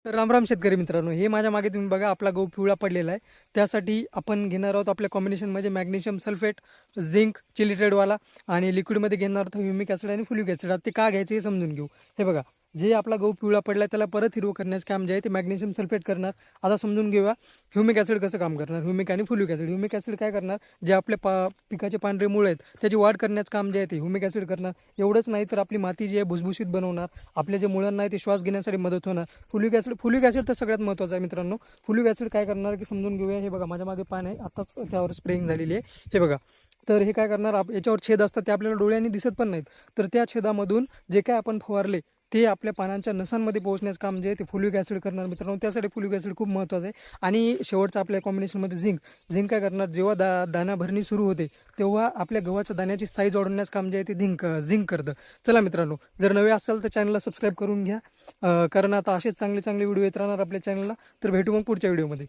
तर रामराम शेतकरी मित्रांनो, हे माझ्या मागे तुम्ही बघा आपला गहू पिवळा पडलेला आहे. त्यासाठी आपण घेणार आहोत आपल्या कॉम्बिनेशनमध्ये मॅग्नेशियम सल्फेट, झिंक, चिलिटेडवाला आणि लिक्विडमध्ये घेणार आहोत ह्युमिक ॲसिड आणि फ्युलिक ॲसिड. आता ते का घ्यायचं हे समजून घेऊ. हे बघा, जे आपला गहू पिवळा पडला त्याला परत हिरवं करण्याचं काम जे आहे ते मॅग्नेशियम सल्फेट करणार. आता समजून घेऊया ह्युमिक ॲसिड कसं काम करणार. ह्युमिक आणि फ्युलिक ॲसिड. ह्युमिक ॲसिड काय करणार, जे आपल्या पिकाचे पांढरे मुळ आहेत त्याची वाढ करण्याचं काम जे आहे ते ह्युमिक ॲसिड करणार. एवढंच नाही तर आपली माती जी आहे भुसभुशीत बनवणार. आपल्या जे मुळांना आहे ते श्वास घेण्यासाठी मदत होणार. फुलिक ॲसिड तर सगळ्यात महत्त्वाचं आहे मित्रांनो. फुलिक ॲसिड काय करणार की समजून घेऊया. हे बघा माझ्या मागे पान आहे, आताच त्यावर स्प्रेइंग झालेली आहे. हे बघा, तर हे काय करणार, याच्यावर छेद असतात ते आपल्याला डोळ्यांनी दिसत पण नाहीत. तर त्या छेदामधून जे काय आपण फवारले ते आपल्या पानांच्या नसांमध्ये पोहोचण्याचं काम जे आहे ते फुलिक ॲसिड करणार मित्रांनो. त्यासाठी फुलिक ॲसिड खूप महत्त्वाचं आहे. आणि शेवटचं आपल्या कॉम्बिनेशनमध्ये झिंक काय करणार, जेव्हा दाना भरणी सुरू होते तेव्हा आपल्या गव्हाच्या दाण्याची साईज वाढवण्याचं काम जे आहे ते झिंक करतं. चला मित्रांनो, जर नवे असाल तर चॅनलला सबस्क्राईब करून घ्या, कारण आता असेच चांगले चांगले व्हिडिओ येत राहणार आपल्या चॅनलला. तर भेटू मग पुढच्या व्हिडिओमध्ये.